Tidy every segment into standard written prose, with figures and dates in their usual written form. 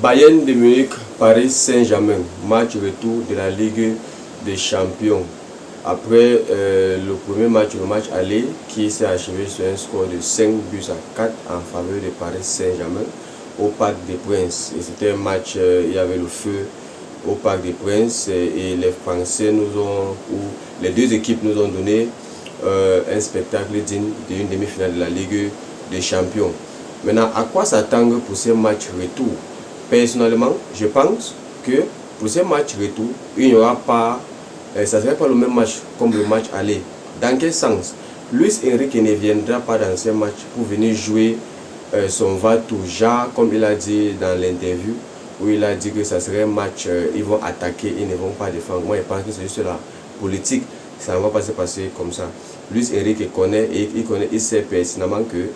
Bayern de Munich, Paris Saint-Germain, match retour de la Ligue des Champions. Après le premier match, le match aller, qui s'est achevé sur un score de 5 buts à 4 en faveur de Paris Saint-Germain au Parc des Princes. Et c'était un match, il y avait le feu au Parc des Princes et les Français nous ont, ou les deux équipes nous ont donné un spectacle digne d'une demi-finale de la Ligue des Champions. Maintenant, à quoi s'attendre pour ces matchs retour? Personnellement, je pense que pour ces matchs retour, il n'y aura pas, ça ne serait pas le même match comme le match aller. Dans quel sens? Luis Enrique ne viendra pas dans ces matchs pour venir jouer son va-tout-genre, comme il a dit dans l'interview, où il a dit que ça serait un match, ils vont attaquer, ils ne vont pas défendre. Moi, je pense que c'est juste la politique, ça ne va pas se passer comme ça. Luis Enrique connaît, et il sait pertinemment que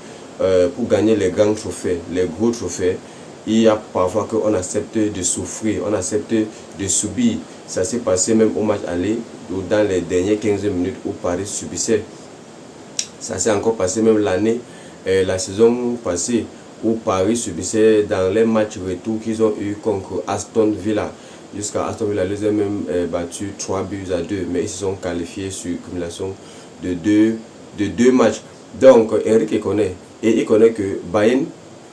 pour gagner les grands trophées, les gros trophées, il y a parfois qu'on accepte de souffrir, on accepte de subir. Ça s'est passé même au match aller, ou dans les dernières 15 minutes où Paris subissait. Ça s'est encore passé même l'année, la saison passée, où Paris subissait dans les matchs retour qu'ils ont eu contre Aston Villa. Jusqu'à Aston Villa, ils ont même battu 3 buts à 2, mais ils se sont qualifiés sur cumulation de deux matchs. Donc, Enrique connaît, et il connaît que Bayern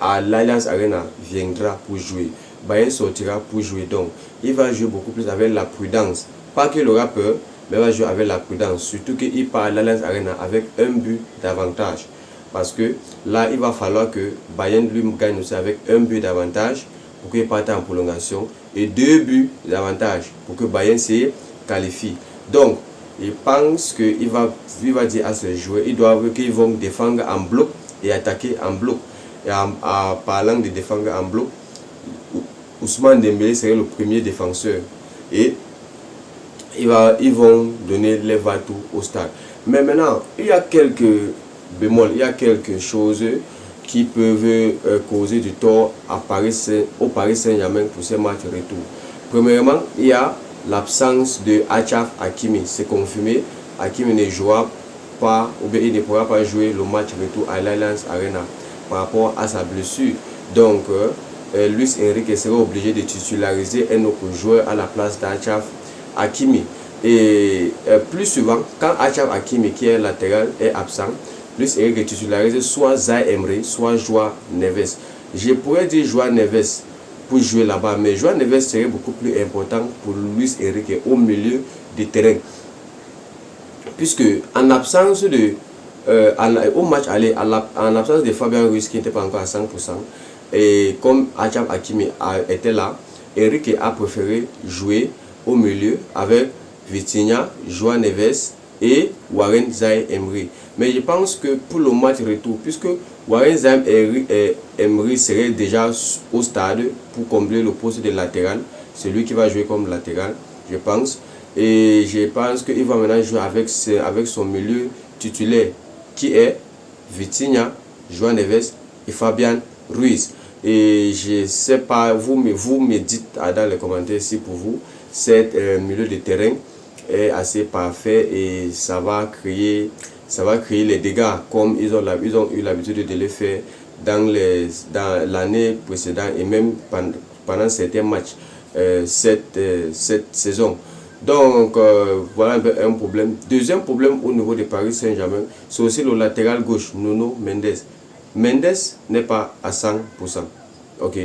à l'Allianz Arena viendra pour jouer. Bayern sortira pour jouer, donc il va jouer beaucoup plus avec la prudence. Pas qu'il aura peur, mais il va jouer avec la prudence. Surtout qu'il part à l'Allianz Arena avec un but d'avantage. Parce que là, il va falloir que Bayern lui gagne aussi avec un but d'avantage pour qu'il parte en prolongation et 2 buts d'avantage pour que Bayern se qualifie. Donc, il pense qu'il va dire à ses joueurs, qu'ils vont défendre en bloc et attaquer en bloc. Et en parlant de défendre en bloc, Ousmane Dembélé serait le premier défenseur. Et ils vont donner les va-tout au stade. Mais maintenant, il y a quelques bémols, il y a quelque chose qui peuvent causer du tort au Paris Saint-Germain pour ces matchs retour. Premièrement, il y a l'absence de Achraf Hakimi. C'est confirmé, Hakimi ne jouera pas, ou bien il ne pourra pas jouer le match retour à l'Allianz Arena par rapport à sa blessure. Donc, Luis Enrique sera obligé de titulariser un autre joueur à la place d'Achraf Hakimi. Et plus souvent, quand Achraf Hakimi, qui est latéral, est absent, Luis Enrique titularise soit Zaïre Emery, soit João Neves. Je pourrais dire João Neves pour jouer là-bas, mais João Neves serait beaucoup plus important pour Luis Enrique au milieu du terrain. Puisque en absence de au match aller, en absence de Fabien Ruiz qui n'était pas encore à 100%, et comme Achraf Hakimi était là, Enrique a préféré jouer au milieu avec Vitinha, João Neves et Warren Zaïre-Emery. Mais je pense que pour le match retour, puisque Warren Zaïre-Emery serait déjà au stade pour combler le poste de latéral, c'est lui qui va jouer comme latéral, je pense. Et je pense qu'il va maintenant jouer avec son milieu titulaire qui est Vitinha, João Neves et Fabian Ruiz. Et je ne sais pas, vous me dites dans les commentaires si pour vous, cet milieu de terrain est assez parfait et ça va créer les dégâts comme ils ont eu l'habitude de le faire dans l'année précédente et même pendant certains matchs cette saison. Donc voilà un problème. Deuxième problème au niveau de Paris Saint-Germain, c'est aussi le latéral gauche, Nuno Mendes. Mendes n'est pas à 100%. Ok,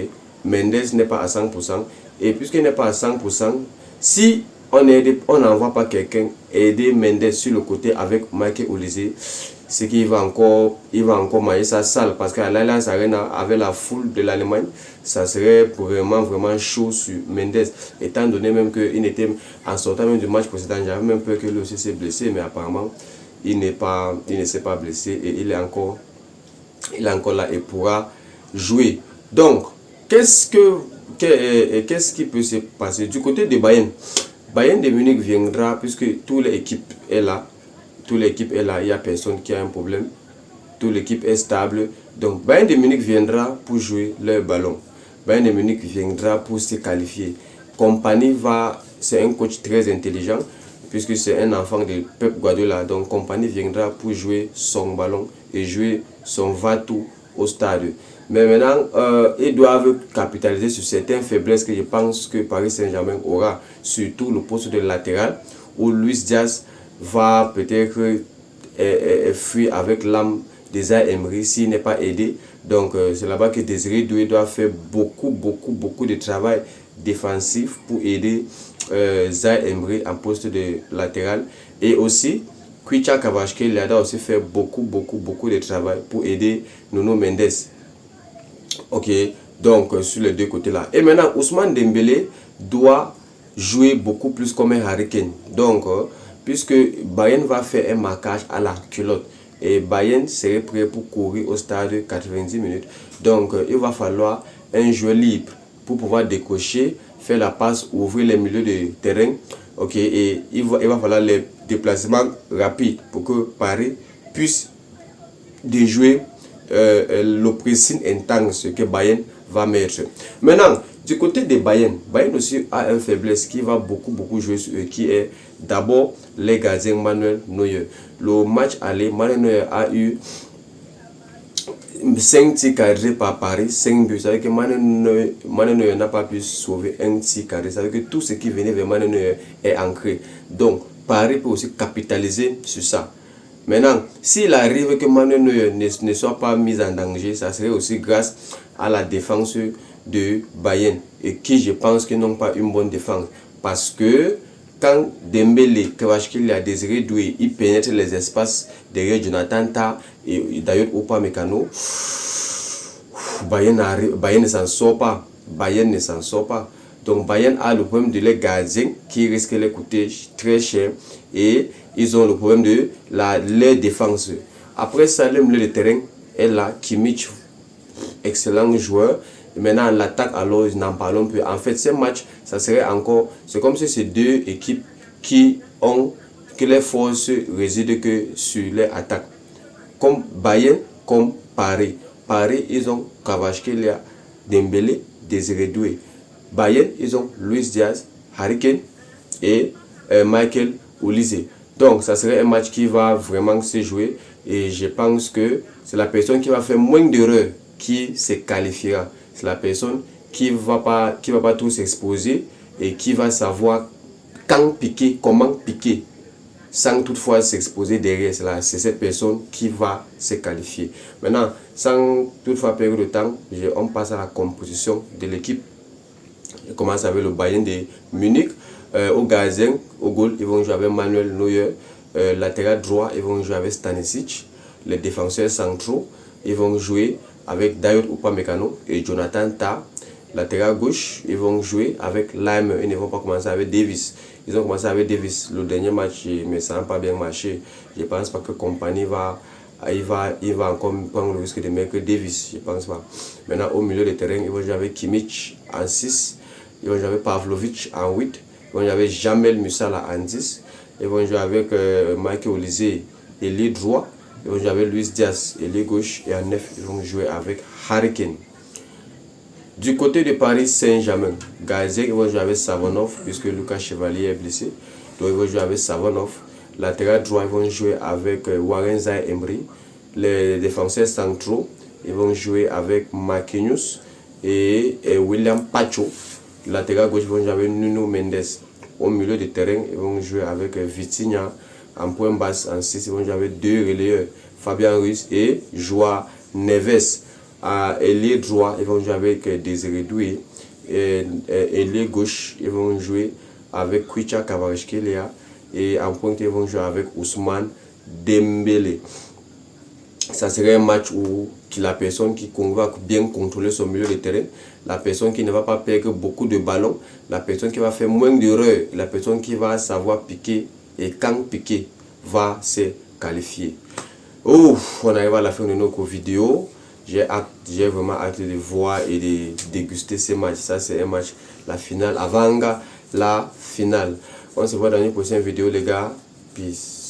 Mendes n'est pas à 100%. Et puisqu'il n'est pas à 100%, si on n'envoie pas quelqu'un aider Mendes sur le côté avec Michael Olise, c'est qu'il va encore mailler sa salle. Parce qu'à l'Allianz Arena, avec la foule de l'Allemagne, ça serait vraiment chaud sur Mendes. Étant donné même qu'il était en sortant même du match précédent, j'avais même peur que lui aussi s'est blessé, mais apparemment, il ne s'est pas blessé et il est encore là et pourra jouer. Donc, qu'est-ce qui peut se passer du côté de Bayern? Bayern de Munich viendra puisque toute l'équipe est là. Toute l'équipe est là, il n'y a personne qui a un problème. Toute l'équipe est stable. Donc, Bayern de Munich viendra pour jouer leur ballon. Bayern de Munich viendra pour se qualifier. Kompany c'est un coach très intelligent puisque c'est un enfant de Pep Guardiola. Donc, Kompany viendra pour jouer son ballon et jouer son va-tout au stade. Mais maintenant, ils doivent capitaliser sur certaines faiblesses que je pense que Paris Saint-Germain aura, surtout le poste de latéral, où Luis Diaz va peut-être fuir avec l'âme des Emery s'il n'est pas aidé. Donc c'est là-bas que Désiré Doué doit faire beaucoup de travail défensif pour aider Zaïre Emery en poste de latéral. Et aussi, Kwicha Kvaratskhelia doit aussi faire beaucoup de travail pour aider Nuno Mendes. Ok, donc sur les deux côtés là. Et maintenant, Ousmane Dembélé doit jouer beaucoup plus comme un Harry Kane. Donc, puisque Bayern va faire un marquage à la culotte et Bayern serait prêt pour courir au stade de 90 minutes. Donc, il va falloir un joueur libre pour pouvoir décocher, faire la passe, ouvrir les milieux de terrain. Ok, et il va falloir les déplacements rapides pour que Paris puisse déjouer le pressing intense que Bayern va mettre. Maintenant, du côté de Bayern aussi a une faiblesse qui va beaucoup jouer sur eux, qui est d'abord les gardiens Manuel Neuer. Le match aller, Manuel Neuer a eu 5 tirs cadrés par Paris, 5 buts. Ça veut dire que Manuel Neuer n'a pas pu sauver un tir cadré. Ça veut dire que tout ce qui venait vers Manuel Neuer est ancré. Donc, Paris peut aussi capitaliser sur ça. Maintenant, s'il arrive que Manuel Neuer ne soit pas mis en danger, ça serait aussi grâce à la défense de Bayern, et qui je pense qu'ils n'ont pas une bonne défense. Parce que quand Dembélé, Kvaratskhelia, Désiré Doué, ils pénètrent les espaces derrière Jonathan Tah et d'ailleurs Upamecano, Bayern ne s'en sort pas. Bayern ne s'en sort pas. Donc Bayern a le problème de les gardiens qui risquent de les coûter très cher, et ils ont le problème de leur défense. Après ça, le milieu de terrain est là. Kimmich, excellent joueur. Et maintenant, l'attaque, alors, n'en parlons plus. En fait, ce match, ça serait encore... C'est comme si c'est deux équipes que les forces résident que sur les attaques. Comme Bayern, comme Paris. Paris, ils ont Kvaratskhelia, Dembélé, Désiré Doué. Bayern, ils ont Luis Diaz, Harry Kane et Michael Olise. Donc, ça serait un match qui va vraiment se jouer. Et je pense que c'est la personne qui va faire moins d'erreurs qui se qualifiera. C'est la personne qui va pas tout s'exposer et qui va savoir quand piquer, comment piquer, sans toutefois s'exposer derrière. C'est cette personne qui va se qualifier. Maintenant, sans toutefois perdre de temps, on passe à la composition de l'équipe. Je commence avec le Bayern de Munich. Au gardien, au goal, ils vont jouer avec Manuel Neuer. Latéral droit, ils vont jouer avec Stanisic. Les défenseurs centraux, ils vont jouer avec Dayot Upamecano et Jonathan Tah. Latéral gauche, ils vont jouer avec Lime. Ils ne vont pas commencer avec Davis. Ils ont commencé avec Davis le dernier match, mais ça n'a pas bien marché. Je ne pense pas que Kompany va encore prendre le risque de mettre Davis. Je ne pense pas. Maintenant, au milieu de terrain, ils vont jouer avec Kimmich en 6. Ils vont jouer avec Pavlovic en 8. Ils vont jouer avec Jamel Musiala en 10. Ils vont jouer avec Michael Olise, ailier droit. Ils vont jouer avec Luis Diaz, ailier gauche. Et en 9, ils vont jouer avec Harry Kane. Du côté de Paris Saint-Germain, gardien, ils vont jouer avec Savonov, puisque Lucas Chevalier est blessé. Donc ils vont jouer avec Savonov. Latéral droit, ils vont jouer avec Warren Zaïre-Emery. Les défenseurs centraux, ils vont jouer avec Marquinhos et William Pacho. Latéral gauche, ils vont jouer avec Nuno Mendes. Au milieu de terrain, ils vont jouer avec Vitinha. En point basse, en 6, ils vont jouer avec deux relayeurs, Fabien Ruiz et Joao Neves. À ailier droit, ils vont jouer avec Désiré Doué. Et ailier gauche, ils vont jouer avec Kwicha Kvaratskhelia. Et en pointe, ils vont jouer avec Ousmane Dembélé. Ça serait un match où la personne qui va bien contrôler son milieu de terrain, la personne qui ne va pas perdre beaucoup de ballons, la personne qui va faire moins d'erreurs, la personne qui va savoir piquer et quand piquer va se qualifier. Ouf, on arrive à la fin de notre vidéo. J'ai vraiment hâte de voir et de déguster ces matchs. Ça, c'est un match, la finale, avant la finale. On se voit dans une prochaine vidéo, les gars. Peace.